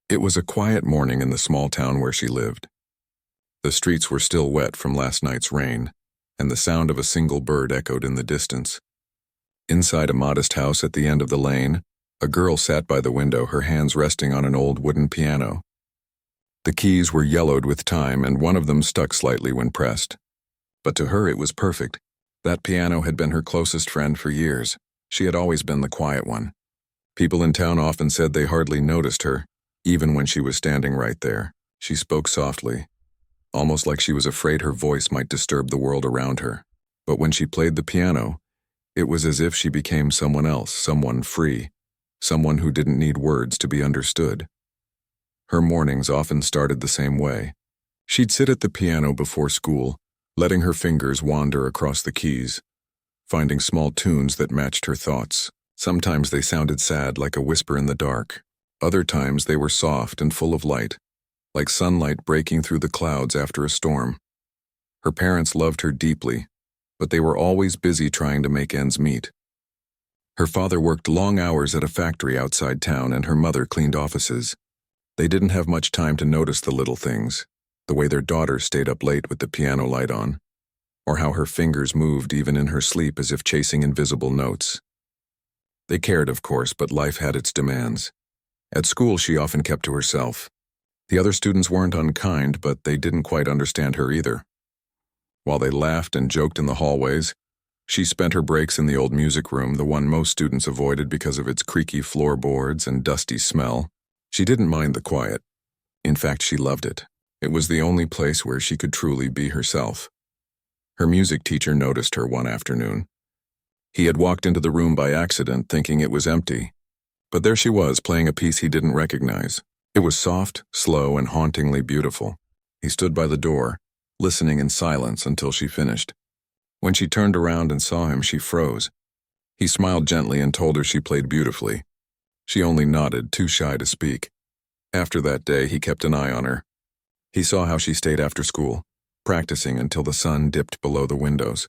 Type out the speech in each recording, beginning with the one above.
It was a quiet morning in the small town where she lived. The streets were still wet from last night's rain, and the sound of a single bird echoed in the distance. Inside a modest house at the end of the lane, a girl sat by the window, her hands resting on an old wooden piano. The keys were yellowed with time, and one of them stuck slightly when pressed. But to her it was perfect. That piano had been her closest friend for years. She had always been the quiet one. People in town often said they hardly noticed her, even when she was standing right there. She spoke softly, almost like she was afraid her voice might disturb the world around her. But when she played the piano, it was as if she became someone else, someone free, someone who didn't need words to be understood. Her mornings often started the same way. She'd sit at the piano before school, letting her fingers wander across the keys, finding small tunes that matched her thoughts. Sometimes they sounded sad, like a whisper in the dark. Other times they were soft and full of light, like sunlight breaking through the clouds after a storm. Her parents loved her deeply, but they were always busy trying to make ends meet. Her father worked long hours at a factory outside town, and her mother cleaned offices. They didn't have much time to notice the little things, the way their daughter stayed up late with the piano light on, or how her fingers moved even in her sleep as if chasing invisible notes. They cared, of course, but life had its demands. At school, she often kept to herself. The other students weren't unkind, but they didn't quite understand her either. While they laughed and joked in the hallways, she spent her breaks in the old music room, the one most students avoided because of its creaky floorboards and dusty smell. She didn't mind the quiet. In fact, she loved it. It was the only place where she could truly be herself. Her music teacher noticed her one afternoon. He had walked into the room by accident, thinking it was empty. But there she was, playing a piece he didn't recognize. It was soft, slow, and hauntingly beautiful. He stood by the door, listening in silence until she finished. When she turned around and saw him, she froze. He smiled gently and told her she played beautifully. She only nodded, too shy to speak. After that day, he kept an eye on her. He saw how she stayed after school, practicing until the sun dipped below the windows.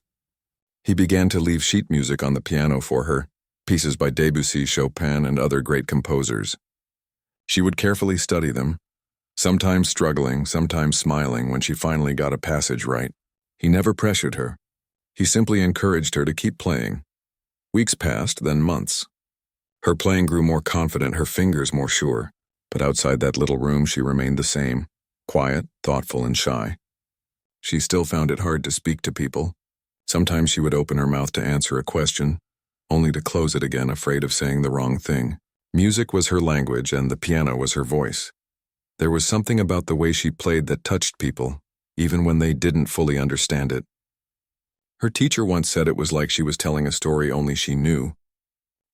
He began to leave sheet music on the piano for her, pieces by Debussy, Chopin, and other great composers. She would carefully study them, sometimes struggling, sometimes smiling when she finally got a passage right. He never pressured her. He simply encouraged her to keep playing. Weeks passed, then months. Her playing grew more confident, her fingers more sure, but outside that little room she remained the same, quiet, thoughtful, and shy. She still found it hard to speak to people. Sometimes she would open her mouth to answer a question, only to close it again, afraid of saying the wrong thing. Music was her language, and the piano was her voice. There was something about the way she played that touched people, even when they didn't fully understand it. Her teacher once said it was like she was telling a story only she knew,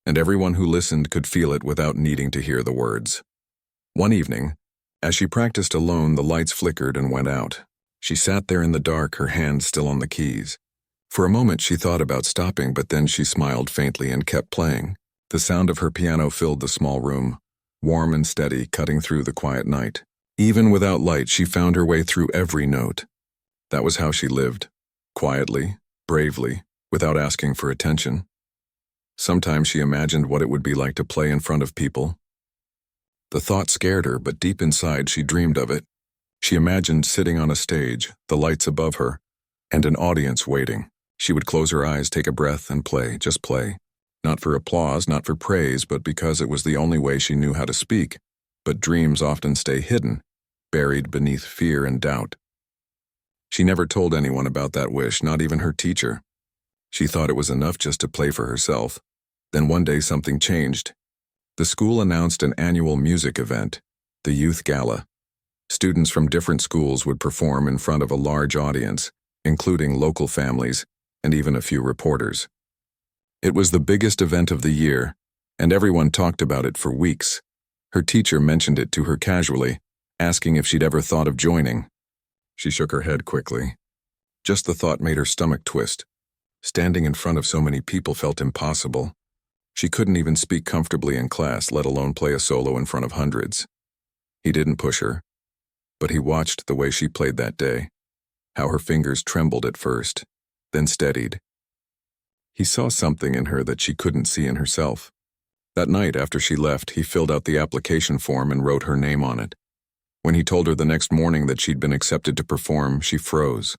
and everyone who listened could feel it without needing to hear the words. One evening, as she practiced alone, the lights flickered and went out. She sat there in the dark, her hands still on the keys. For a moment she thought about stopping, but then she smiled faintly and kept playing. The sound of her piano filled the small room, warm and steady, cutting through the quiet night. Even without light, she found her way through every note. That was how she lived, quietly, bravely, without asking for attention. Sometimes she imagined what it would be like to play in front of people. The thought scared her, but deep inside she dreamed of it. She imagined sitting on a stage, the lights above her, and an audience waiting. She would close her eyes, take a breath, and play, just play. Not for applause, not for praise, but because it was the only way she knew how to speak. But dreams often stay hidden, buried beneath fear and doubt. She never told anyone about that wish, not even her teacher. She thought it was enough just to play for herself. Then one day something changed. The school announced an annual music event, the Youth Gala. Students from different schools would perform in front of a large audience, including local families and even a few reporters. It was the biggest event of the year, and everyone talked about it for weeks. Her teacher mentioned it to her casually, asking if she'd ever thought of joining. She shook her head quickly. Just the thought made her stomach twist. Standing in front of so many people felt impossible. She couldn't even speak comfortably in class, let alone play a solo in front of hundreds. He didn't push her, but he watched the way she played that day, how her fingers trembled at first, then steadied. He saw something in her that she couldn't see in herself. That night, after she left, he filled out the application form and wrote her name on it. When he told her the next morning that she'd been accepted to perform, she froze.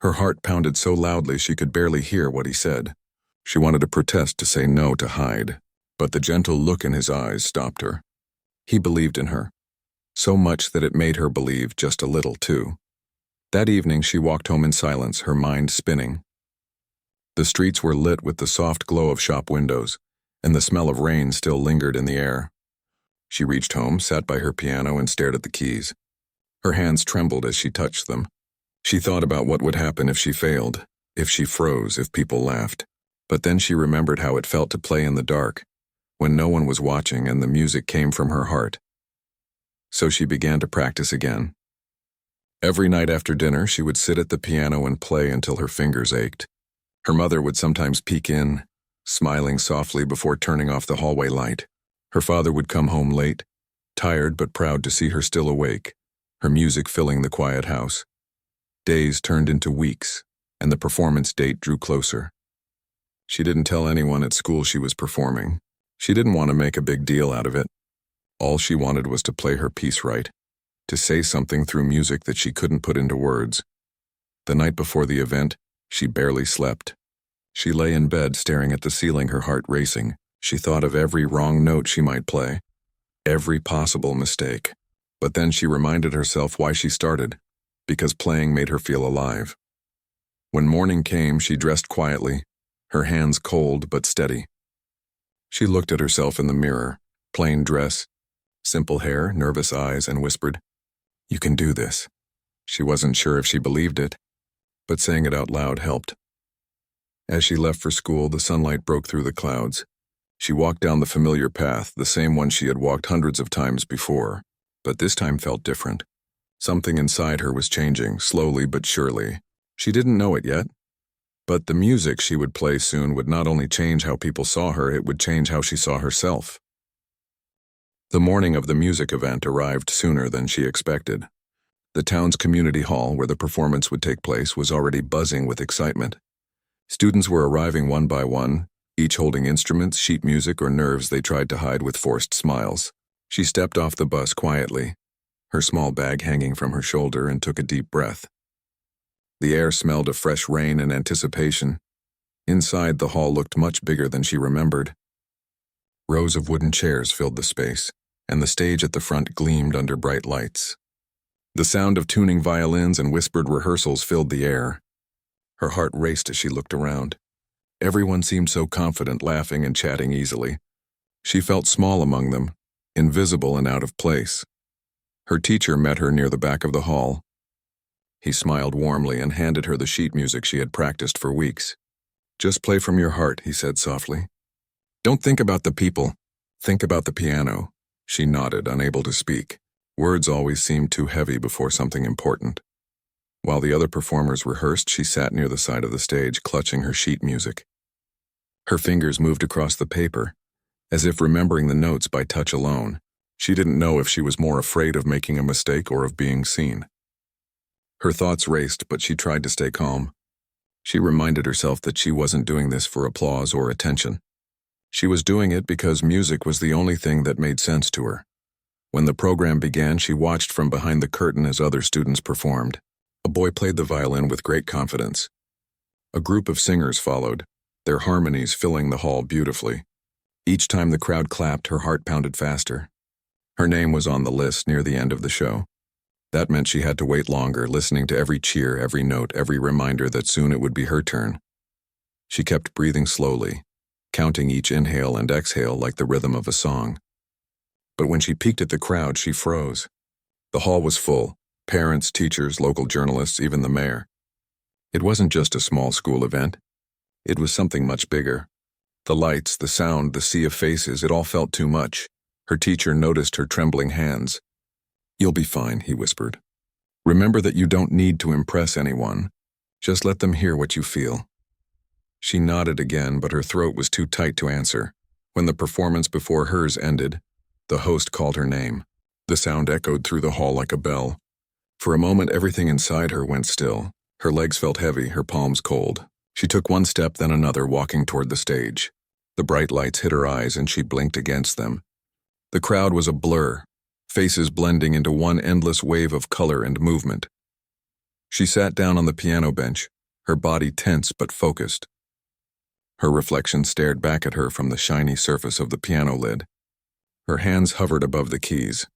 Her heart pounded so loudly she could barely hear what he said. She wanted to protest, to say no, to hide, but the gentle look in his eyes stopped her. He believed in her, so much that it made her believe just a little, too. That evening, she walked home in silence, her mind spinning. The streets were lit with the soft glow of shop windows, and the smell of rain still lingered in the air. She reached home, sat by her piano, and stared at the keys. Her hands trembled as she touched them. She thought about what would happen if she failed, if she froze, if people laughed. But then she remembered how it felt to play in the dark, when no one was watching and the music came from her heart. So she began to practice again. Every night after dinner, she would sit at the piano and play until her fingers ached. Her mother would sometimes peek in, smiling softly before turning off the hallway light. Her father would come home late, tired but proud to see her still awake, her music filling the quiet house. Days turned into weeks, and the performance date drew closer. She didn't tell anyone at school she was performing. She didn't want to make a big deal out of it. All she wanted was to play her piece right, to say something through music that she couldn't put into words. The night before the event, she barely slept. She lay in bed staring at the ceiling, her heart racing. She thought of every wrong note she might play, every possible mistake. But then she reminded herself why she started, because playing made her feel alive. When morning came, she dressed quietly, her hands cold but steady. She looked at herself in the mirror, plain dress, simple hair, nervous eyes, and whispered, "You can do this." She wasn't sure if she believed it, but saying it out loud helped. As she left for school, the sunlight broke through the clouds. She walked down the familiar path, the same one she had walked hundreds of times before, but this time felt different. Something inside her was changing, slowly but surely. She didn't know it yet, but the music she would play soon would not only change how people saw her, it would change how she saw herself. The morning of the music event arrived sooner than she expected. The town's community hall, where the performance would take place, was already buzzing with excitement. Students were arriving one by one, each holding instruments, sheet music, or nerves they tried to hide with forced smiles. She stepped off the bus quietly, her small bag hanging from her shoulder, and took a deep breath. The air smelled of fresh rain and anticipation. Inside, the hall looked much bigger than she remembered. Rows of wooden chairs filled the space, and the stage at the front gleamed under bright lights. The sound of tuning violins and whispered rehearsals filled the air. Her heart raced as she looked around. Everyone seemed so confident, laughing and chatting easily. She felt small among them, invisible and out of place. Her teacher met her near the back of the hall. He smiled warmly and handed her the sheet music she had practiced for weeks. "Just play from your heart," he said softly. "Don't think about the people. Think about the piano." She nodded, unable to speak. Words always seemed too heavy before something important. While the other performers rehearsed, she sat near the side of the stage, clutching her sheet music. Her fingers moved across the paper, as if remembering the notes by touch alone. She didn't know if she was more afraid of making a mistake or of being seen. Her thoughts raced, but she tried to stay calm. She reminded herself that she wasn't doing this for applause or attention. She was doing it because music was the only thing that made sense to her. When the program began, she watched from behind the curtain as other students performed. A boy played the violin with great confidence. A group of singers followed, their harmonies filling the hall beautifully. Each time the crowd clapped, her heart pounded faster. Her name was on the list near the end of the show. That meant she had to wait longer, listening to every cheer, every note, every reminder that soon it would be her turn. She kept breathing slowly, counting each inhale and exhale like the rhythm of a song. But when she peeked at the crowd, she froze. The hall was full. Parents, teachers, local journalists, even the mayor. It wasn't just a small school event. It was something much bigger. The lights, the sound, the sea of faces, it all felt too much. Her teacher noticed her trembling hands. "You'll be fine," he whispered. "Remember that you don't need to impress anyone. Just let them hear what you feel." She nodded again, but her throat was too tight to answer. When the performance before hers ended, the host called her name. The sound echoed through the hall like a bell. For a moment, everything inside her went still. Her legs felt heavy, her palms cold. She took one step, then another, walking toward the stage. The bright lights hit her eyes and she blinked against them. The crowd was a blur, faces blending into one endless wave of color and movement. She sat down on the piano bench, her body tense but focused. Her reflection stared back at her from the shiny surface of the piano lid. Her hands hovered above the keys.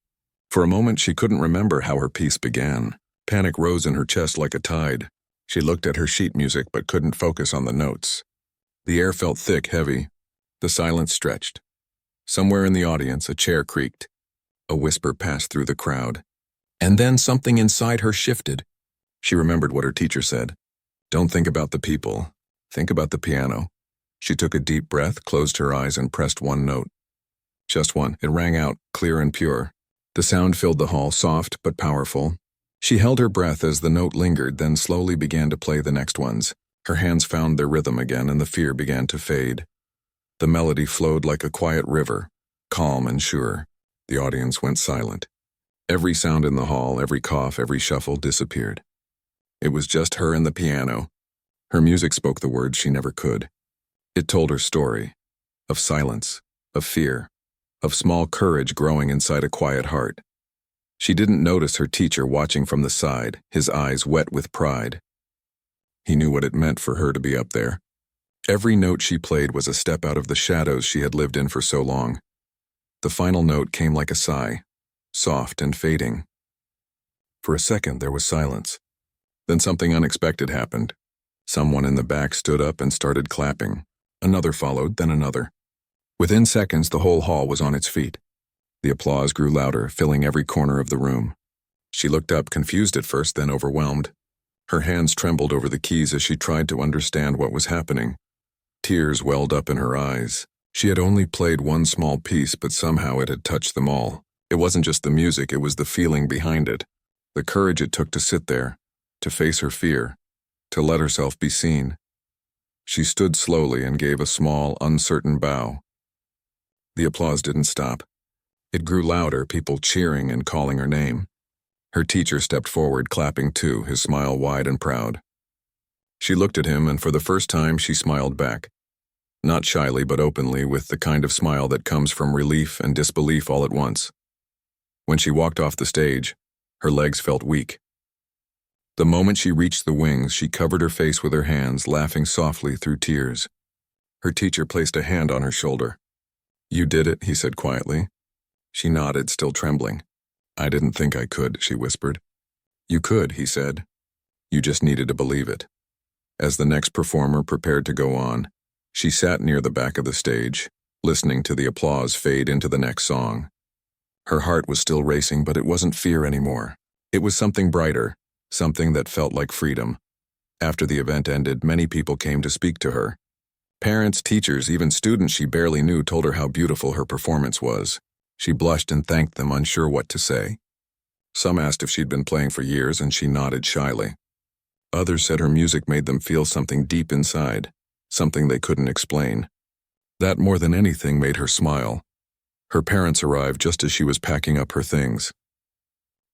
For a moment she couldn't remember how her piece began. Panic rose in her chest like a tide. She looked at her sheet music but couldn't focus on the notes. The air felt thick, heavy. The silence stretched. Somewhere in the audience, a chair creaked. A whisper passed through the crowd. And then something inside her shifted. She remembered what her teacher said. Don't think about the people. Think about the piano. She took a deep breath, closed her eyes, and pressed one note. Just one. It rang out, clear and pure. The sound filled the hall, soft but powerful. She held her breath as the note lingered, then slowly began to play the next ones. Her hands found their rhythm again, and the fear began to fade. The melody flowed like a quiet river, calm and sure. The audience went silent. Every sound in the hall, every cough, every shuffle disappeared. It was just her and the piano. Her music spoke the words she never could. It told her story, of silence, of fear, of small courage growing inside a quiet heart. She didn't notice her teacher watching from the side, his eyes wet with pride. He knew what it meant for her to be up there. Every note she played was a step out of the shadows she had lived in for so long. The final note came like a sigh, soft and fading. For a second there was silence. Then something unexpected happened. Someone in the back stood up and started clapping. Another followed, then another. Within seconds, the whole hall was on its feet. The applause grew louder, filling every corner of the room. She looked up, confused at first, then overwhelmed. Her hands trembled over the keys as she tried to understand what was happening. Tears welled up in her eyes. She had only played one small piece, but somehow it had touched them all. It wasn't just the music, it was the feeling behind it. The courage it took to sit there, to face her fear, to let herself be seen. She stood slowly and gave a small, uncertain bow. The applause didn't stop. It grew louder, people cheering and calling her name. Her teacher stepped forward, clapping too, his smile wide and proud. She looked at him, and for the first time she smiled back. Not shyly, but openly, with the kind of smile that comes from relief and disbelief all at once. When she walked off the stage, her legs felt weak. The moment she reached the wings, she covered her face with her hands, laughing softly through tears. Her teacher placed a hand on her shoulder. "You did it," he said quietly. She nodded, still trembling. "I didn't think I could," she whispered. "You could," he said. "You just needed to believe it." As the next performer prepared to go on, she sat near the back of the stage, listening to the applause fade into the next song. Her heart was still racing, but it wasn't fear anymore. It was something brighter, something that felt like freedom. After the event ended, many people came to speak to her. Parents, teachers, even students she barely knew told her how beautiful her performance was. She blushed and thanked them, unsure what to say. Some asked if she'd been playing for years, and she nodded shyly. Others said her music made them feel something deep inside, something they couldn't explain. That more than anything made her smile. Her parents arrived just as she was packing up her things.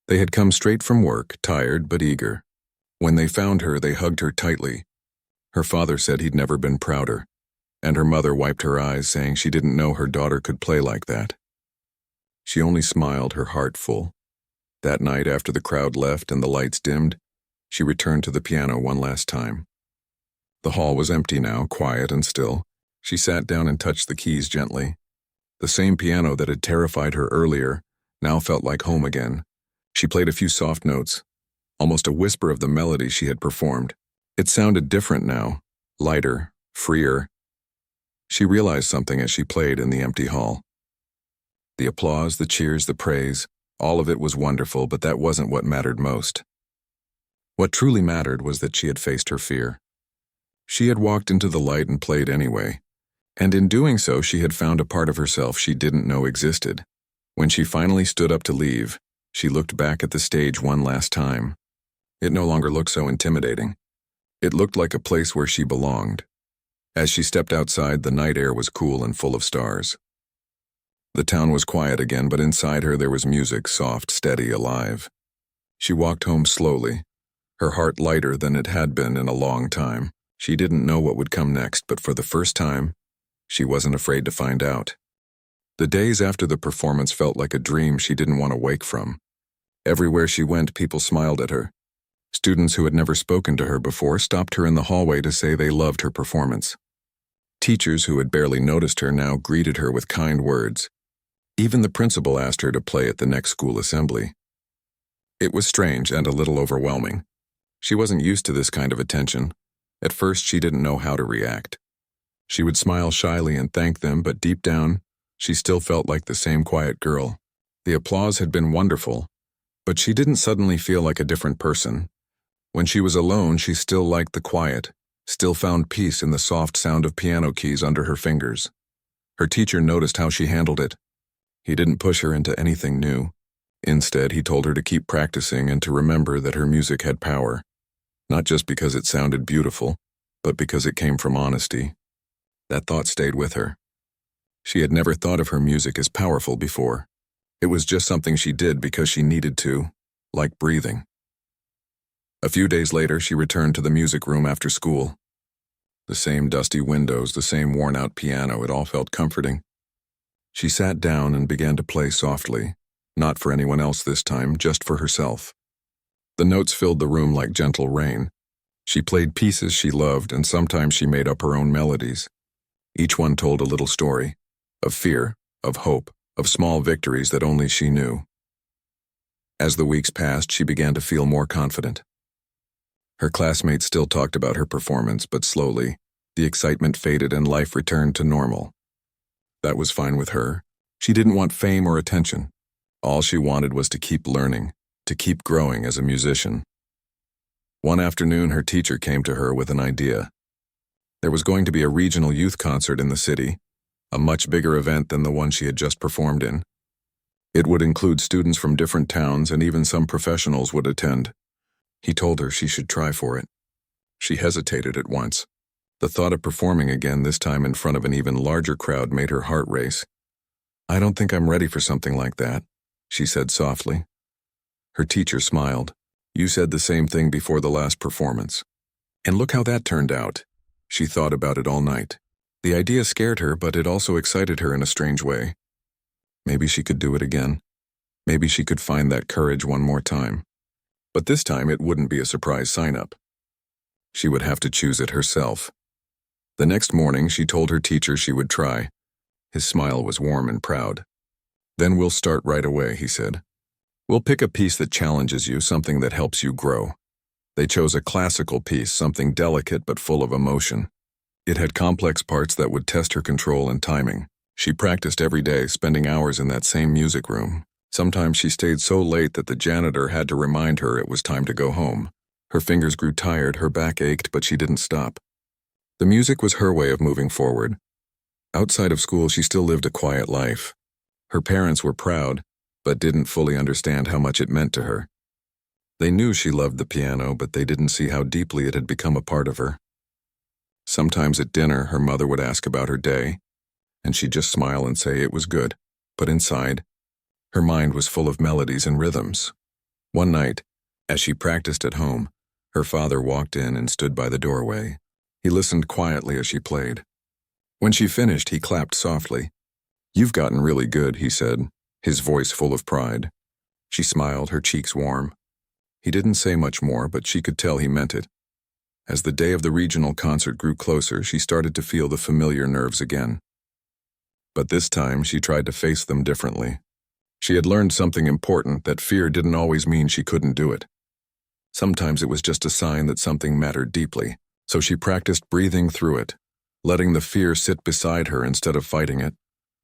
They had come straight from work, tired but eager. When they found her, they hugged her tightly. Her father said he'd never been prouder, and her mother wiped her eyes, saying she didn't know her daughter could play like that. She only smiled, her heart full. That night, after the crowd left and the lights dimmed, she returned to the piano one last time. The hall was empty now, quiet and still. She sat down and touched the keys gently. The same piano that had terrified her earlier now felt like home again. She played a few soft notes, almost a whisper of the melody she had performed. It sounded different now, lighter, freer. She realized something as she played in the empty hall. The applause, the cheers, the praise, all of it was wonderful, but that wasn't what mattered most. What truly mattered was that she had faced her fear. She had walked into the light and played anyway, and in doing so she had found a part of herself she didn't know existed. When she finally stood up to leave, she looked back at the stage one last time. It no longer looked so intimidating. It looked like a place where she belonged. As she stepped outside, the night air was cool and full of stars. The town was quiet again, but inside her there was music, soft, steady, alive. She walked home slowly, her heart lighter than it had been in a long time. She didn't know what would come next, but for the first time, She wasn't afraid to find out. The days after the performance felt like a dream she didn't want to wake from. Everywhere she went, people smiled at her. Students who had never spoken to her before stopped her in the hallway to say they loved her performance. Teachers who had barely noticed her now greeted her with kind words. Even the principal asked her to play at the next school assembly. It was strange and a little overwhelming. She wasn't used to this kind of attention. At first, she didn't know how to react. She would smile shyly and thank them, but deep down, she still felt like the same quiet girl. The applause had been wonderful, but she didn't suddenly feel like a different person. When she was alone, she still liked the quiet, still found peace in the soft sound of piano keys under her fingers. Her teacher noticed how she handled it. He didn't push her into anything new. Instead, he told her to keep practicing and to remember that her music had power, not just because it sounded beautiful, but because it came from honesty. That thought stayed with her. She had never thought of her music as powerful before. It was just something she did because she needed to, like breathing. A few days later, she returned to the music room after school. The same dusty windows, the same worn-out piano, it all felt comforting. She sat down and began to play softly, not for anyone else this time, just for herself. The notes filled the room like gentle rain. She played pieces she loved, and sometimes she made up her own melodies. Each one told a little story, of fear, of hope, of small victories that only she knew. As the weeks passed, she began to feel more confident. Her classmates still talked about her performance, but slowly, the excitement faded and life returned to normal. That was fine with her. She didn't want fame or attention. All she wanted was to keep learning, to keep growing as a musician. One afternoon, her teacher came to her with an idea. There was going to be a regional youth concert in the city, a much bigger event than the one she had just performed in. It would include students from different towns, and even some professionals would attend. He told her she should try for it. She hesitated at once. The thought of performing again, this time in front of an even larger crowd, made her heart race. "I don't think I'm ready for something like that," she said softly. Her teacher smiled. "You said the same thing before the last performance. And look how that turned out." She thought about it all night. The idea scared her, but it also excited her in a strange way. Maybe she could do it again. Maybe she could find that courage one more time. But this time it wouldn't be a surprise sign-up. She would have to choose it herself. The next morning, she told her teacher she would try. His smile was warm and proud. "Then we'll start right away," he said. "We'll pick a piece that challenges you, something that helps you grow." They chose a classical piece, something delicate but full of emotion. It had complex parts that would test her control and timing. She practiced every day, spending hours in that same music room. Sometimes she stayed so late that the janitor had to remind her it was time to go home. Her fingers grew tired, her back ached, but she didn't stop. The music was her way of moving forward. Outside of school, she still lived a quiet life. Her parents were proud, but didn't fully understand how much it meant to her. They knew she loved the piano, but they didn't see how deeply it had become a part of her. Sometimes at dinner, her mother would ask about her day, and she'd just smile and say it was good, but inside, her mind was full of melodies and rhythms. One night, as she practiced at home, her father walked in and stood by the doorway. He listened quietly as she played. When she finished, he clapped softly. "You've gotten really good," he said, his voice full of pride. She smiled, her cheeks warm. He didn't say much more, but she could tell he meant it. As the day of the regional concert grew closer, she started to feel the familiar nerves again. But this time, she tried to face them differently. She had learned something important, that fear didn't always mean she couldn't do it. Sometimes it was just a sign that something mattered deeply, so she practiced breathing through it, letting the fear sit beside her instead of fighting it.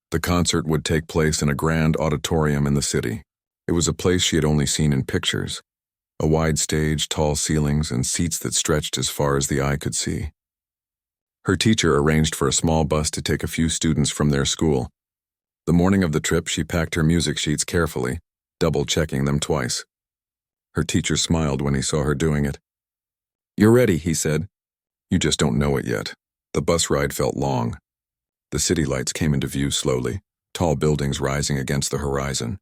The concert would take place in a grand auditorium in the city. It was a place she had only seen in pictures. A wide stage, tall ceilings, and seats that stretched as far as the eye could see. Her teacher arranged for a small bus to take a few students from their school. The morning of the trip, she packed her music sheets carefully, double-checking them twice. Her teacher smiled when he saw her doing it. "You're ready," he said. "You just don't know it yet." The bus ride felt long. The city lights came into view slowly, tall buildings rising against the horizon.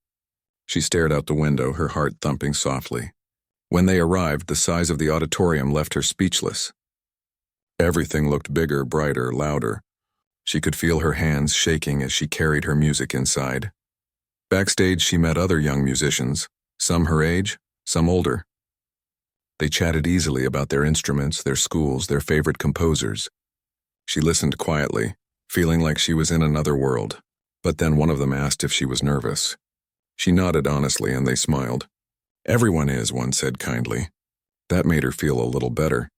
She stared out the window, her heart thumping softly. When they arrived, the size of the auditorium left her speechless. Everything looked bigger, brighter, louder. She could feel her hands shaking as she carried her music inside. Backstage, she met other young musicians, some her age, some older. They chatted easily about their instruments, their schools, their favorite composers. She listened quietly, feeling like she was in another world. But then one of them asked if she was nervous. She nodded honestly and they smiled. "Everyone is," one said kindly. That made her feel a little better.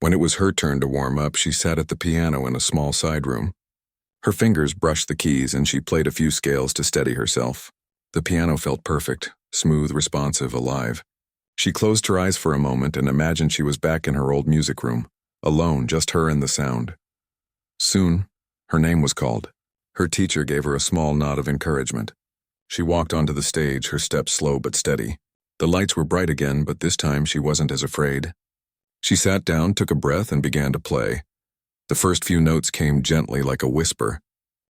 When it was her turn to warm up, she sat at the piano in a small side room. Her fingers brushed the keys and she played a few scales to steady herself. The piano felt perfect, smooth, responsive, alive. She closed her eyes for a moment and imagined she was back in her old music room, alone, just her and the sound. Soon, her name was called. Her teacher gave her a small nod of encouragement. She walked onto the stage, her steps slow but steady. The lights were bright again, but this time she wasn't as afraid. She sat down, took a breath, and began to play. The first few notes came gently like a whisper.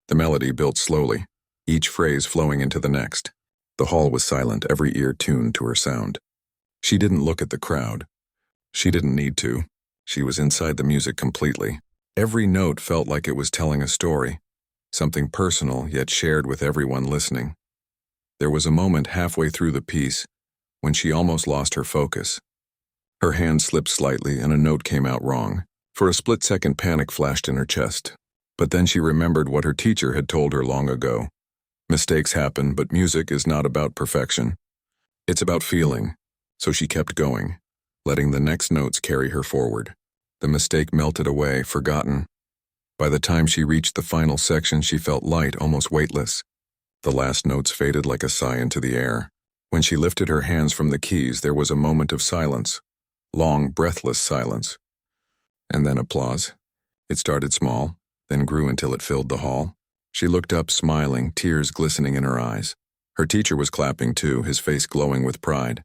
The melody built slowly, each phrase flowing into the next. The hall was silent, every ear tuned to her sound. She didn't look at the crowd. She didn't need to. She was inside the music completely. Every note felt like it was telling a story, something personal yet shared with everyone listening. There was a moment halfway through the piece when she almost lost her focus. Her hand slipped slightly and a note came out wrong. For a split second, panic flashed in her chest. But then she remembered what her teacher had told her long ago. Mistakes happen, but music is not about perfection. It's about feeling. So she kept going, letting the next notes carry her forward. The mistake melted away, forgotten. By the time she reached the final section, she felt light, almost weightless. The last notes faded like a sigh into the air. When she lifted her hands from the keys, there was a moment of silence. Long, breathless silence. And then applause. It started small, then grew until it filled the hall. She looked up, smiling, tears glistening in her eyes. Her teacher was clapping too, his face glowing with pride.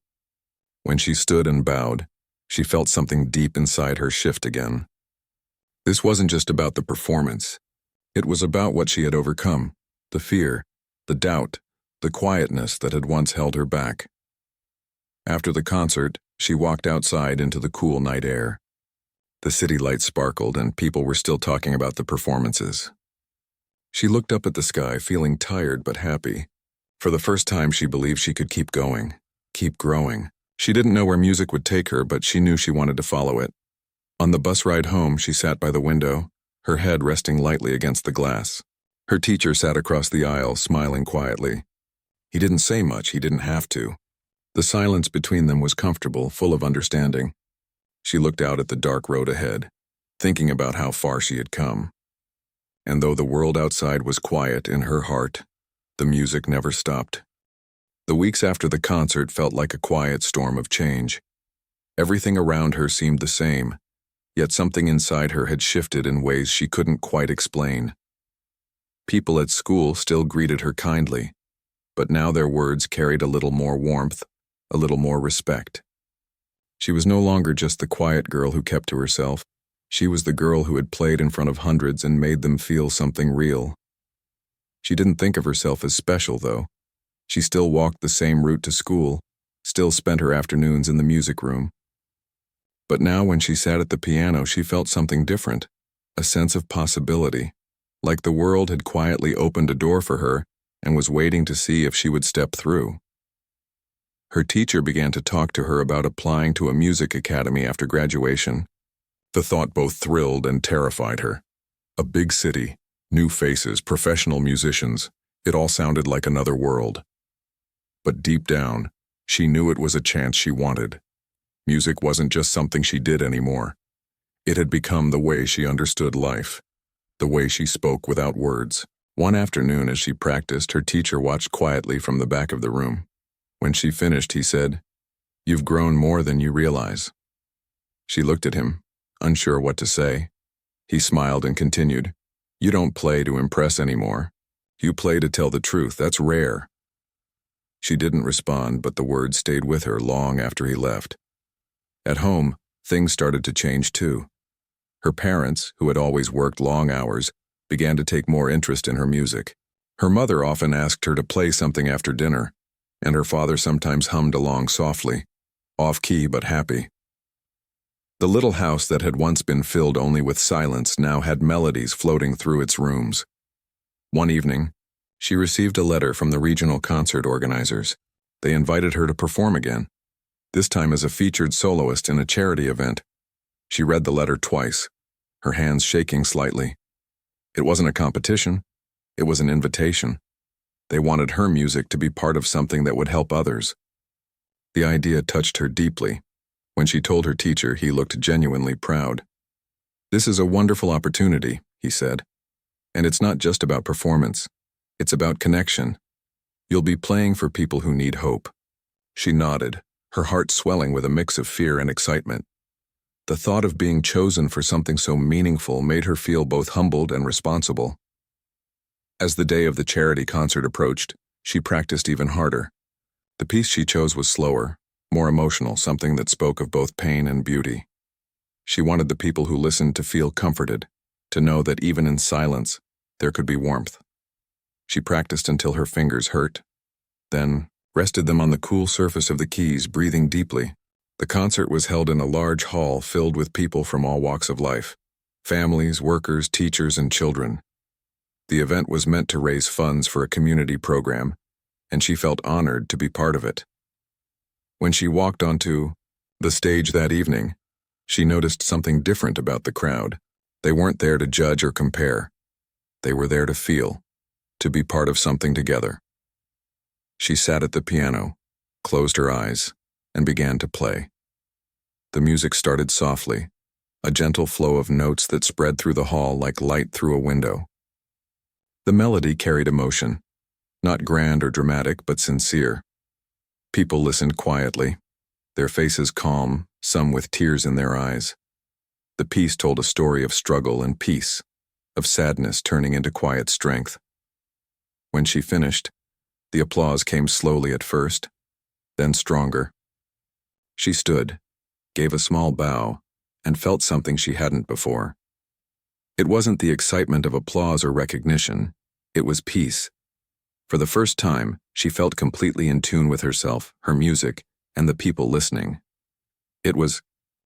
When she stood and bowed, she felt something deep inside her shift again. This wasn't just about the performance. It was about what she had overcome, the fear, the doubt, the quietness that had once held her back. After the concert, she walked outside into the cool night air. The city lights sparkled and people were still talking about the performances. She looked up at the sky, feeling tired but happy. For the first time, she believed she could keep going, keep growing. She didn't know where music would take her, but she knew she wanted to follow it. On the bus ride home, she sat by the window, her head resting lightly against the glass. Her teacher sat across the aisle, smiling quietly. He didn't say much, he didn't have to. The silence between them was comfortable, full of understanding. She looked out at the dark road ahead, thinking about how far she had come. And though the world outside was quiet, in her heart, the music never stopped. The weeks after the concert felt like a quiet storm of change. Everything around her seemed the same, yet something inside her had shifted in ways she couldn't quite explain. People at school still greeted her kindly, but now their words carried a little more warmth, a little more respect. She was no longer just the quiet girl who kept to herself. She was the girl who had played in front of hundreds and made them feel something real. She didn't think of herself as special, though. She still walked the same route to school, still spent her afternoons in the music room. But now when she sat at the piano, she felt something different, a sense of possibility, like the world had quietly opened a door for her and was waiting to see if she would step through. Her teacher began to talk to her about applying to a music academy after graduation. The thought both thrilled and terrified her. A big city, new faces, professional musicians, it all sounded like another world. But deep down, she knew it was a chance she wanted. Music wasn't just something she did anymore. It had become the way she understood life, the way she spoke without words. One afternoon as she practiced, her teacher watched quietly from the back of the room. When she finished, he said, "You've grown more than you realize." She looked at him, unsure what to say. He smiled and continued, "You don't play to impress anymore. You play to tell the truth. That's rare." She didn't respond, but the words stayed with her long after he left. At home, things started to change too. Her parents, who had always worked long hours, began to take more interest in her music. Her mother often asked her to play something after dinner, and her father sometimes hummed along softly, off-key but happy. The little house that had once been filled only with silence now had melodies floating through its rooms. One evening, she received a letter from the regional concert organizers. They invited her to perform again, this time as a featured soloist in a charity event. She read the letter twice, her hands shaking slightly. It wasn't a competition, it was an invitation. They wanted her music to be part of something that would help others. The idea touched her deeply. When she told her teacher, he looked genuinely proud. "This is a wonderful opportunity," he said. "And it's not just about performance. It's about connection. You'll be playing for people who need hope." She nodded, her heart swelling with a mix of fear and excitement. The thought of being chosen for something so meaningful made her feel both humbled and responsible. As the day of the charity concert approached, she practiced even harder. The piece she chose was slower, more emotional, something that spoke of both pain and beauty. She wanted the people who listened to feel comforted, to know that even in silence, there could be warmth. She practiced until her fingers hurt, then rested them on the cool surface of the keys, breathing deeply. The concert was held in a large hall filled with people from all walks of life, families, workers, teachers, and children. The event was meant to raise funds for a community program, and she felt honored to be part of it. When she walked onto the stage that evening, she noticed something different about the crowd. They weren't there to judge or compare. They were there to feel, to be part of something together. She sat at the piano, closed her eyes, and began to play. The music started softly, a gentle flow of notes that spread through the hall like light through a window. The melody carried emotion, not grand or dramatic, but sincere. People listened quietly, their faces calm, some with tears in their eyes. The piece told a story of struggle and peace, of sadness turning into quiet strength. When she finished, the applause came slowly at first, then stronger. She stood, gave a small bow, and felt something she hadn't before. It wasn't the excitement of applause or recognition, it was peace. For the first time, she felt completely in tune with herself, her music, and the people listening. It was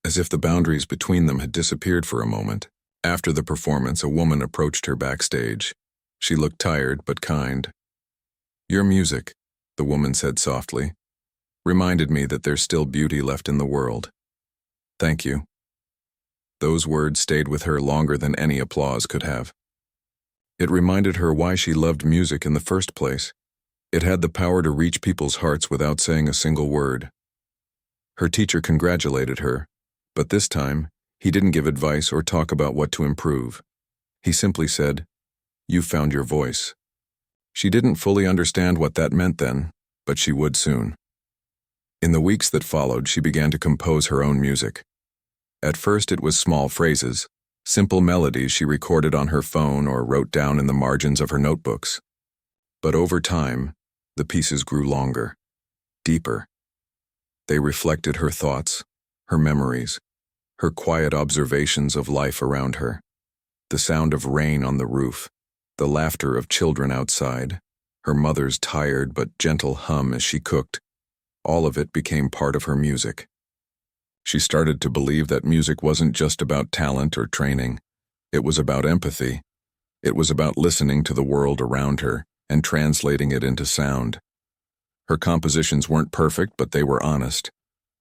as if the boundaries between them had disappeared for a moment. After the performance, a woman approached her backstage. She looked tired but kind. "Your music," the woman said softly, "reminded me that there's still beauty left in the world. Thank you." Those words stayed with her longer than any applause could have. It reminded her why she loved music in the first place. It had the power to reach people's hearts without saying a single word. Her teacher congratulated her, but this time, he didn't give advice or talk about what to improve. He simply said, "You've found your voice." She didn't fully understand what that meant then, but she would soon. In the weeks that followed, she began to compose her own music. At first, it was small phrases, simple melodies she recorded on her phone or wrote down in the margins of her notebooks. But over time, the pieces grew longer, deeper. They reflected her thoughts, her memories, her quiet observations of life around her. The sound of rain on the roof, the laughter of children outside, her mother's tired but gentle hum as she cooked, all of it became part of her music. She started to believe that music wasn't just about talent or training. It was about empathy. It was about listening to the world around her and translating it into sound. Her compositions weren't perfect, but they were honest.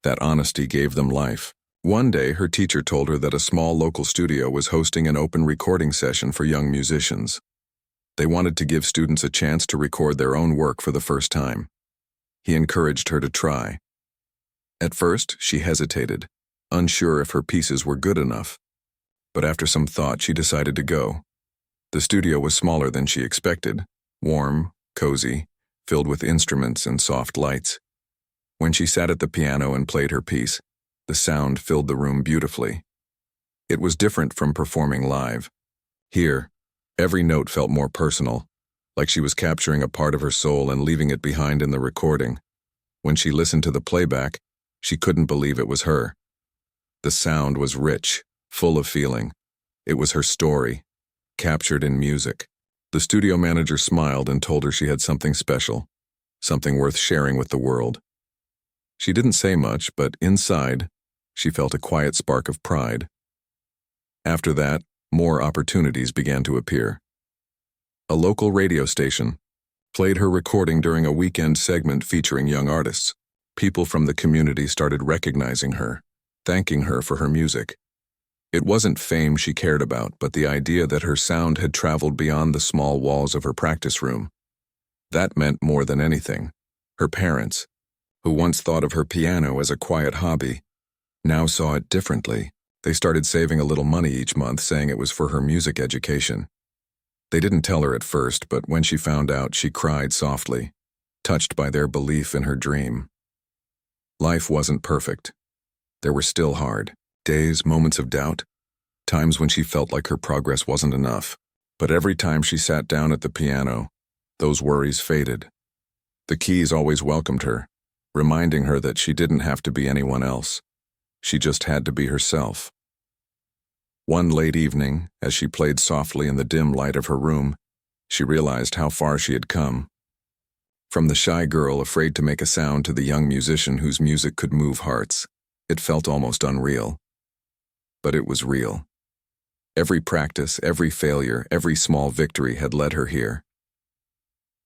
That honesty gave them life. One day, her teacher told her that a small local studio was hosting an open recording session for young musicians. They wanted to give students a chance to record their own work for the first time. He encouraged her to try. At first, she hesitated, unsure if her pieces were good enough. But after some thought, she decided to go. The studio was smaller than she expected, warm, cozy, filled with instruments and soft lights. When she sat at the piano and played her piece, the sound filled the room beautifully. It was different from performing live. Here, every note felt more personal, like she was capturing a part of her soul and leaving it behind in the recording. When she listened to the playback, she couldn't believe it was her. The sound was rich, full of feeling. It was her story, captured in music. The studio manager smiled and told her she had something special, something worth sharing with the world. She didn't say much, but inside, She felt a quiet spark of pride. After that, more opportunities began to appear. A local radio station played her recording during a weekend segment featuring young artists. People from the community started recognizing her, thanking her for her music. It wasn't fame she cared about, but the idea that her sound had traveled beyond the small walls of her practice room. That meant more than anything. Her parents, who once thought of her piano as a quiet hobby, now saw it differently. They started saving a little money each month, saying it was for her music education. They didn't tell her at first, but when she found out, she cried softly, touched by their belief in her dream. Life wasn't perfect. There were still hard days, moments of doubt, times when she felt like her progress wasn't enough. But every time she sat down at the piano, those worries faded. The keys always welcomed her, reminding her that she didn't have to be anyone else. She just had to be herself. One late evening, as she played softly in the dim light of her room, she realized how far she had come. From the shy girl afraid to make a sound to the young musician whose music could move hearts, it felt almost unreal. But it was real. Every practice, every failure, every small victory had led her here.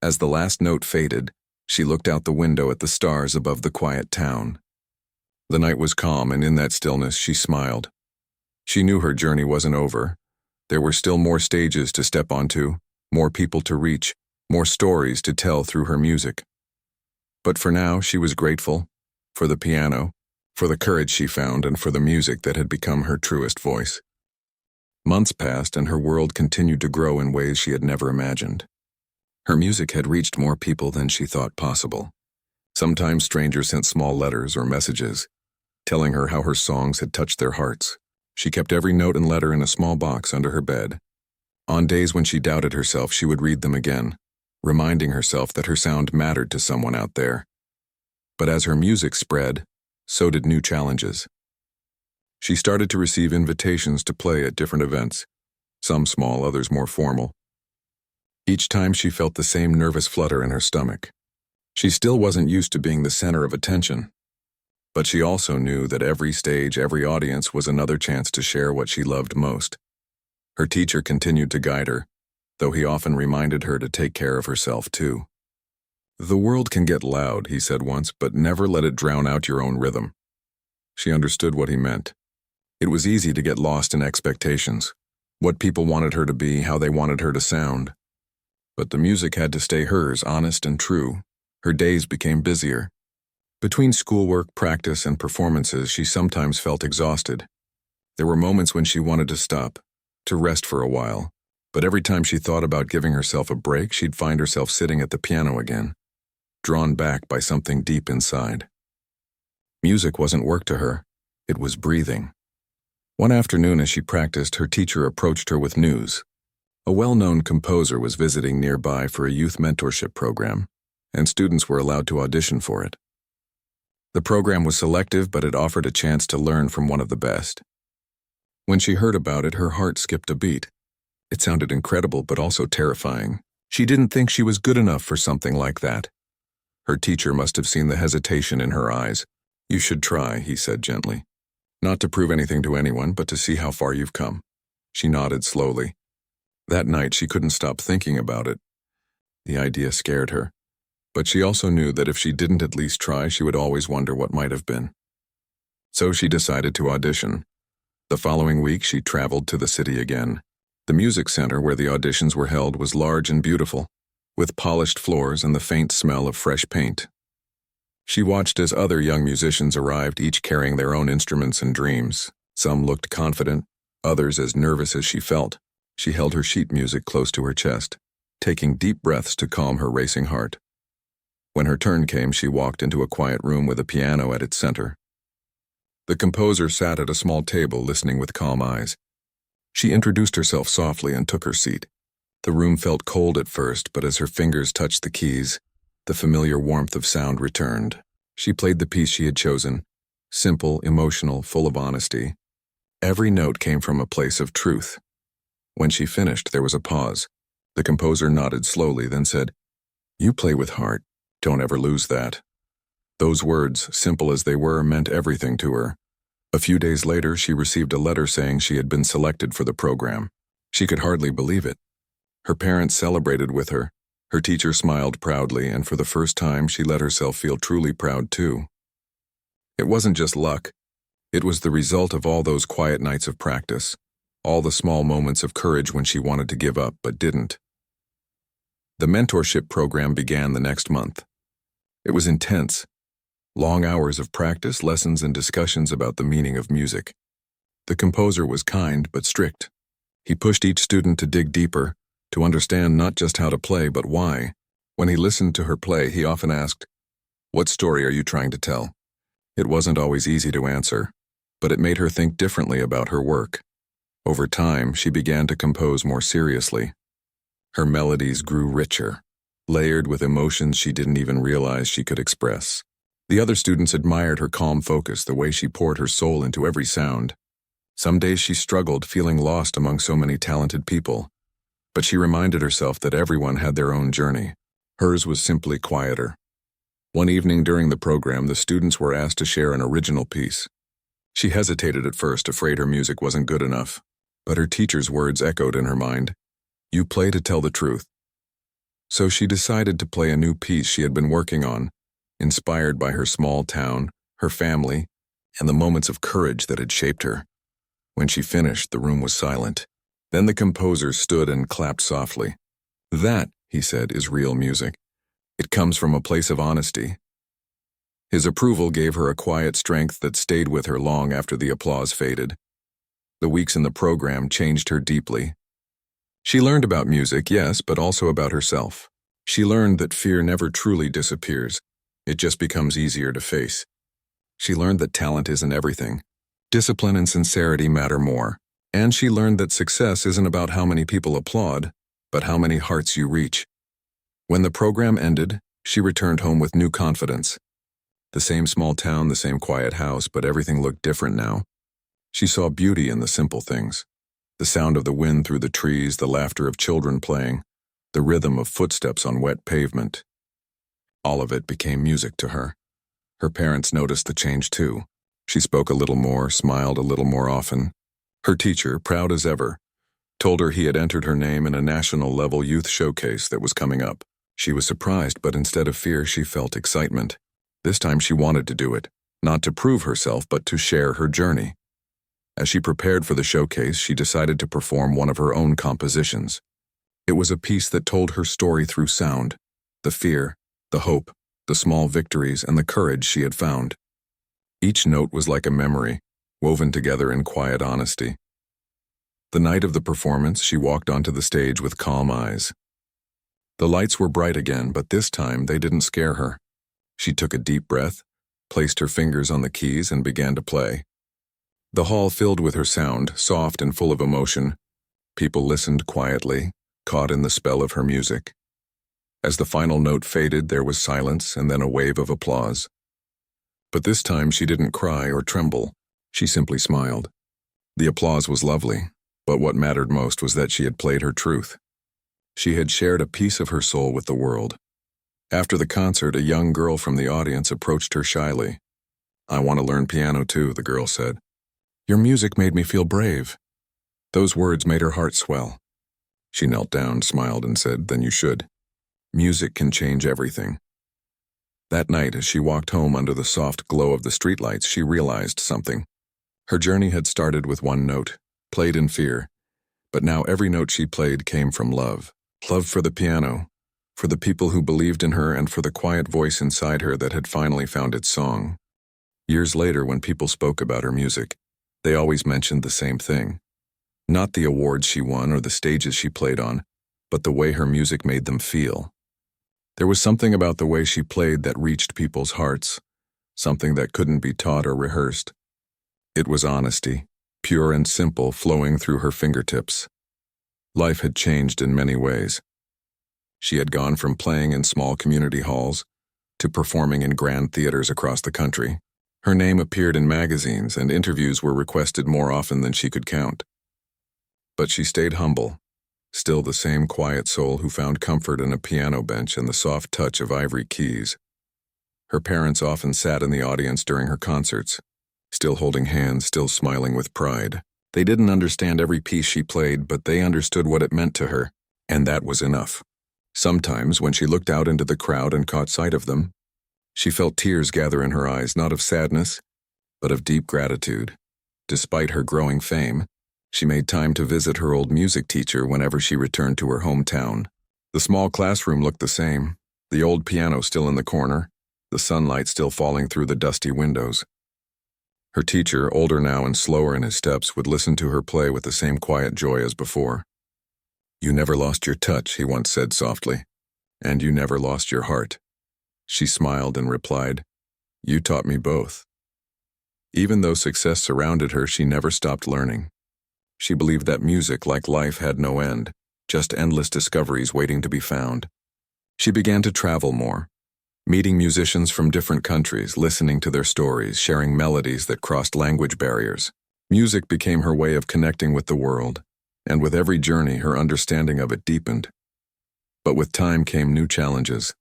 As the last note faded, she looked out the window at the stars above the quiet town. The night was calm, and in that stillness she smiled. She knew her journey wasn't over. There were still more stages to step onto, more people to reach, more stories to tell through her music. But for now, she was grateful for the piano, for the courage she found, and for the music that had become her truest voice. Months passed, and her world continued to grow in ways she had never imagined. Her music had reached more people than she thought possible. Sometimes strangers sent small letters or messages, telling her how her songs had touched their hearts. She kept every note and letter in a small box under her bed. On days when she doubted herself, she would read them again, reminding herself that her sound mattered to someone out there. But as her music spread, so did new challenges. She started to receive invitations to play at different events, some small, others more formal. Each time she felt the same nervous flutter in her stomach. She still wasn't used to being the center of attention. But she also knew that every stage, every audience was another chance to share what she loved most. Her teacher continued to guide her, though he often reminded her to take care of herself too. "The world can get loud," he said once, "but never let it drown out your own rhythm." She understood what he meant. It was easy to get lost in expectations, what people wanted her to be, how they wanted her to sound. But the music had to stay hers, honest and true. Her days became busier. Between schoolwork, practice, and performances, she sometimes felt exhausted. There were moments when she wanted to stop, to rest for a while. But every time she thought about giving herself a break, she'd find herself sitting at the piano again, drawn back by something deep inside. Music wasn't work to her. It was breathing. One afternoon as she practiced, her teacher approached her with news. A well-known composer was visiting nearby for a youth mentorship program, and students were allowed to audition for it. The program was selective, but it offered a chance to learn from one of the best. When she heard about it, her heart skipped a beat. It sounded incredible, but also terrifying. She didn't think she was good enough for something like that. Her teacher must have seen the hesitation in her eyes. "You should try," he said gently. "Not to prove anything to anyone, but to see how far you've come." She nodded slowly. That night, she couldn't stop thinking about it. The idea scared her. But she also knew that if she didn't at least try, she would always wonder what might have been. So she decided to audition. The following week, she traveled to the city again. The music center where the auditions were held was large and beautiful, with polished floors and the faint smell of fresh paint. She watched as other young musicians arrived, each carrying their own instruments and dreams. Some looked confident, others as nervous as she felt. She held her sheet music close to her chest, taking deep breaths to calm her racing heart. When her turn came, she walked into a quiet room with a piano at its center. The composer sat at a small table, listening with calm eyes. She introduced herself softly and took her seat. The room felt cold at first, but as her fingers touched the keys, the familiar warmth of sound returned. She played the piece she had chosen, simple, emotional, full of honesty. Every note came from a place of truth. When she finished, there was a pause. The composer nodded slowly, then said, "You play with heart. Don't ever lose that." Those words, simple as they were, meant everything to her. A few days later, she received a letter saying she had been selected for the program. She could hardly believe it. Her parents celebrated with her. Her teacher smiled proudly, and for the first time, she let herself feel truly proud too. It wasn't just luck. It was the result of all those quiet nights of practice, all the small moments of courage when she wanted to give up but didn't. The mentorship program began the next month. It was intense. Long hours of practice, lessons, and discussions about the meaning of music. The composer was kind but strict. He pushed each student to dig deeper, to understand not just how to play but why. When he listened to her play, he often asked, "What story are you trying to tell?" It wasn't always easy to answer, but it made her think differently about her work. Over time, she began to compose more seriously. Her melodies grew richer, layered with emotions she didn't even realize she could express. The other students admired her calm focus, the way she poured her soul into every sound. Some days she struggled, feeling lost among so many talented people. But she reminded herself that everyone had their own journey. Hers was simply quieter. One evening during the program, the students were asked to share an original piece. She hesitated at first, afraid her music wasn't good enough. But her teacher's words echoed in her mind. "You play to tell the truth." So she decided to play a new piece she had been working on, inspired by her small town, her family, and the moments of courage that had shaped her. When she finished, the room was silent. Then the composer stood and clapped softly. "That," he said, "is real music. It comes from a place of honesty." His approval gave her a quiet strength that stayed with her long after the applause faded. The weeks in the program changed her deeply. She learned about music, yes, but also about herself. She learned that fear never truly disappears. It just becomes easier to face. She learned that talent isn't everything. Discipline and sincerity matter more. And she learned that success isn't about how many people applaud, but how many hearts you reach. When the program ended, she returned home with new confidence. The same small town, the same quiet house, but everything looked different now. She saw beauty in the simple things. The sound of the wind through the trees, the laughter of children playing, the rhythm of footsteps on wet pavement. All of it became music to her. Her parents noticed the change too. She spoke a little more, smiled a little more often. Her teacher, proud as ever, told her he had entered her name in a national-level youth showcase that was coming up. She was surprised, but instead of fear, she felt excitement. This time she wanted to do it, not to prove herself, but to share her journey. As she prepared for the showcase, she decided to perform one of her own compositions. It was a piece that told her story through sound, the fear, the hope, the small victories, and the courage she had found. Each note was like a memory, woven together in quiet honesty. The night of the performance, she walked onto the stage with calm eyes. The lights were bright again, but this time they didn't scare her. She took a deep breath, placed her fingers on the keys, and began to play. The hall filled with her sound, soft and full of emotion. People listened quietly, caught in the spell of her music. As the final note faded, there was silence and then a wave of applause. But this time she didn't cry or tremble. She simply smiled. The applause was lovely, but what mattered most was that she had played her truth. She had shared a piece of her soul with the world. After the concert, a young girl from the audience approached her shyly. "I want to learn piano too," the girl said. "Your music made me feel brave." Those words made her heart swell. She knelt down, smiled, and said, "Then you should. Music can change everything." That night, as she walked home under the soft glow of the streetlights, she realized something. Her journey had started with one note, played in fear, but now every note she played came from love. Love for the piano, for the people who believed in her, and for the quiet voice inside her that had finally found its song. Years later, when people spoke about her music, they always mentioned the same thing. Not the awards she won or the stages she played on, but the way her music made them feel. There was something about the way she played that reached people's hearts, something that couldn't be taught or rehearsed. It was honesty, pure and simple, flowing through her fingertips. Life had changed in many ways. She had gone from playing in small community halls to performing in grand theaters across the country. Her name appeared in magazines, and interviews were requested more often than she could count. But she stayed humble, still the same quiet soul who found comfort in a piano bench and the soft touch of ivory keys. Her parents often sat in the audience during her concerts. still holding hands, still smiling with pride. They didn't understand every piece she played, but they understood what it meant to her, and that was enough. Sometimes, when she looked out into the crowd and caught sight of them, she felt tears gather in her eyes, not of sadness, but of deep gratitude. Despite her growing fame, she made time to visit her old music teacher whenever she returned to her hometown. The small classroom looked the same, the old piano still in the corner, the sunlight still falling through the dusty windows. Her teacher, older now and slower in his steps, would listen to her play with the same quiet joy as before. "You never lost your touch," he once said softly, "and you never lost your heart." She smiled and replied, "You taught me both." Even though success surrounded her, she never stopped learning. She believed that music, like life, had no end, just endless discoveries waiting to be found. She began to travel more, meeting musicians from different countries, listening to their stories, sharing melodies that crossed language barriers. Music became her way of connecting with the world, and with every journey, her understanding of it deepened. But with time came new challenges.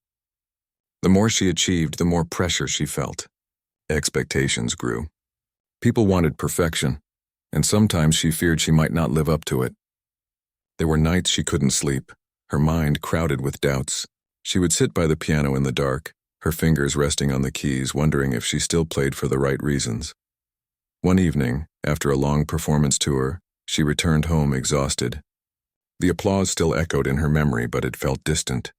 The more she achieved, the more pressure she felt. Expectations grew. People wanted perfection, and sometimes she feared she might not live up to it. There were nights she couldn't sleep, her mind crowded with doubts. She would sit by the piano in the dark, her fingers resting on the keys, wondering if she still played for the right reasons. One evening, after a long performance tour, she returned home exhausted. The applause still echoed in her memory, but it felt distant.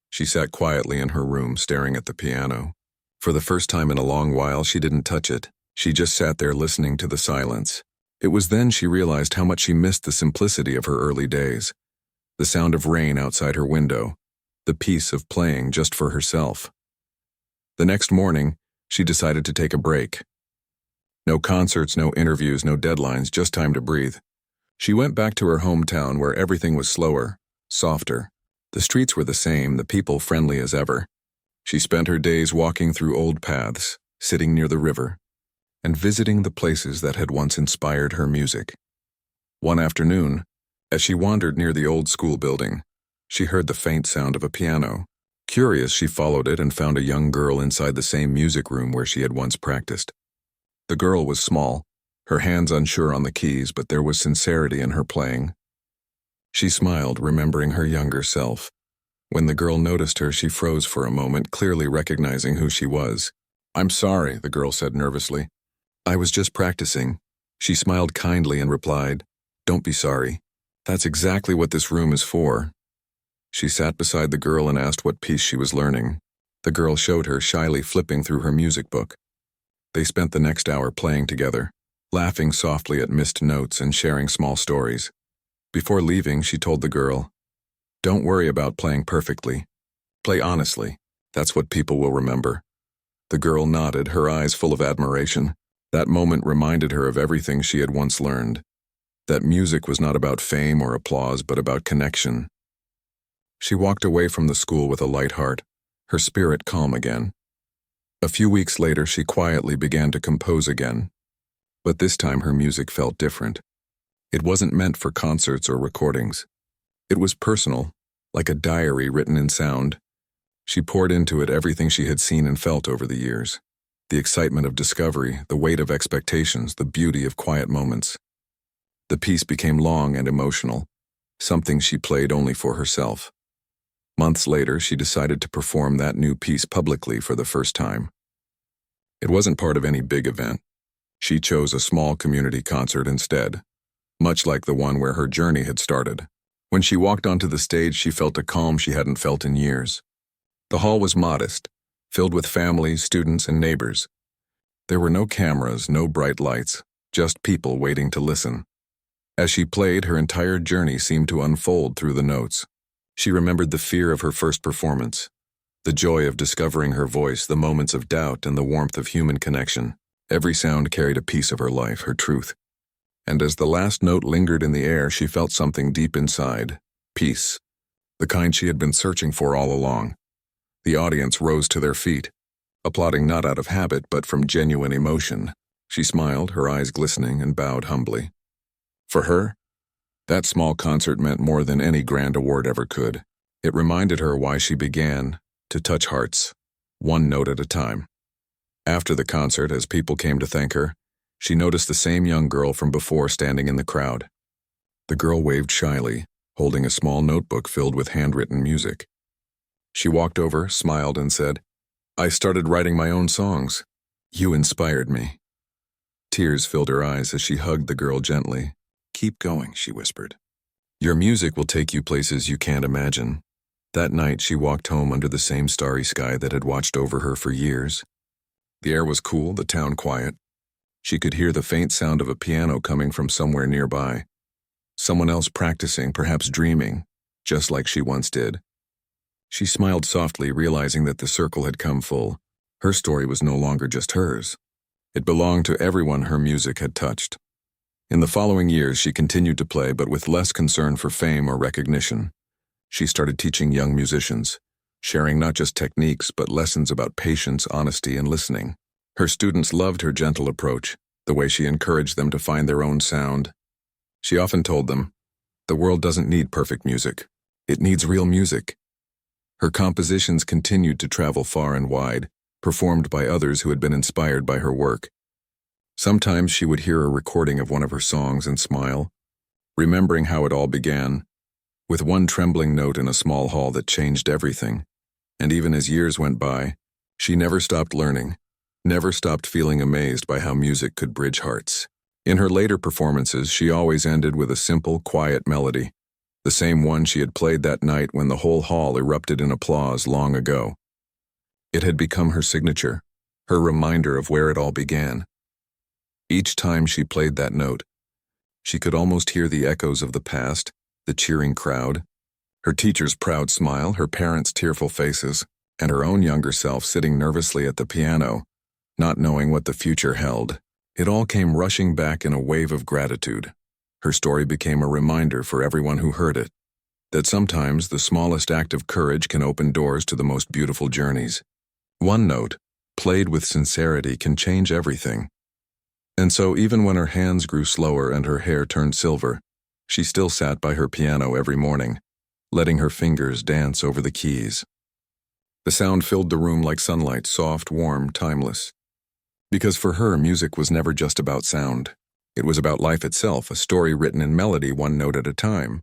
She sat quietly in her room, staring at the piano. For the first time in a long while, she didn't touch it. She just sat there listening to the silence. It was then she realized how much she missed the simplicity of her early days. The sound of rain outside her window, the peace of playing just for herself. The next morning, she decided to take a break. No concerts, no interviews, no deadlines, just time to breathe. She went back to her hometown where everything was slower, softer. The streets were the same, the people friendly as ever. She spent her days walking through old paths, sitting near the river, and visiting the places that had once inspired her music. One afternoon, as she wandered near the old school building, she heard the faint sound of a piano. Curious, she followed it and found a young girl inside the same music room where she had once practiced. The girl was small, her hands unsure on the keys, but there was sincerity in her playing. She smiled, remembering her younger self. When the girl noticed her, she froze for a moment, clearly recognizing who she was. "I'm sorry," the girl said nervously. "I was just practicing." She smiled kindly and replied, "Don't be sorry. That's exactly what this room is for." She sat beside the girl and asked what piece she was learning. The girl showed her, shyly flipping through her music book. They spent the next hour playing together, laughing softly at missed notes and sharing small stories. Before leaving, she told the girl, "Don't worry about playing perfectly. Play honestly. That's what people will remember." The girl nodded, her eyes full of admiration. That moment reminded her of everything she had once learned. That music was not about fame or applause, but about connection. She walked away from the school with a light heart, her spirit calm again. A few weeks later, she quietly began to compose again. But this time her music felt different. It wasn't meant for concerts or recordings. It was personal, like a diary written in sound. She poured into it everything she had seen and felt over the years. The excitement of discovery, the weight of expectations, the beauty of quiet moments. The piece became long and emotional, something she played only for herself. Months later, she decided to perform that new piece publicly for the first time. It wasn't part of any big event. She chose a small community concert instead, much like the one where her journey had started. When she walked onto the stage, she felt a calm she hadn't felt in years. The hall was modest, filled with families, students, and neighbors. There were no cameras, no bright lights, just people waiting to listen. As she played, her entire journey seemed to unfold through the notes. She remembered the fear of her first performance, the joy of discovering her voice, the moments of doubt, and the warmth of human connection. Every sound carried a piece of her life, her truth. And as the last note lingered in the air, she felt something deep inside, peace, the kind she had been searching for all along. The audience rose to their feet, applauding not out of habit but from genuine emotion. She smiled, her eyes glistening, and bowed humbly. For her, that small concert meant more than any grand award ever could. It reminded her why she began, to touch hearts, one note at a time. After the concert, as people came to thank her, She noticed the same young girl from before standing in the crowd. The girl waved shyly, holding a small notebook filled with handwritten music. She walked over, smiled, and said, "I started writing my own songs. You inspired me." Tears filled her eyes as she hugged the girl gently. "Keep going," she whispered. "Your music will take you places you can't imagine." That night, she walked home under the same starry sky that had watched over her for years. The air was cool, the town quiet. She could hear the faint sound of a piano coming from somewhere nearby. Someone else practicing, perhaps dreaming, just like she once did. She smiled softly, realizing that the circle had come full. Her story was no longer just hers. It belonged to everyone her music had touched. In the following years, she continued to play, but with less concern for fame or recognition. She started teaching young musicians, sharing not just techniques, but lessons about patience, honesty, and listening. Her students loved her gentle approach, the way she encouraged them to find their own sound. She often told them, "The world doesn't need perfect music. It needs real music." Her compositions continued to travel far and wide, performed by others who had been inspired by her work. Sometimes she would hear a recording of one of her songs and smile, remembering how it all began, with one trembling note in a small hall that changed everything. And even as years went by, she never stopped learning, never stopped feeling amazed by how music could bridge hearts. In her later performances, she always ended with a simple, quiet melody, the same one she had played that night when the whole hall erupted in applause long ago. It had become her signature, her reminder of where it all began. Each time she played that note, she could almost hear the echoes of the past, the cheering crowd, her teacher's proud smile, her parents' tearful faces, and her own younger self sitting nervously at the piano, not knowing what the future held. It all came rushing back in a wave of gratitude. Her story became a reminder for everyone who heard it, that sometimes the smallest act of courage can open doors to the most beautiful journeys. One note, played with sincerity, can change everything. And so even when her hands grew slower and her hair turned silver, she still sat by her piano every morning, letting her fingers dance over the keys. The sound filled the room like sunlight, soft, warm, timeless. Because for her, music was never just about sound. It was about life itself, a story written in melody, one note at a time.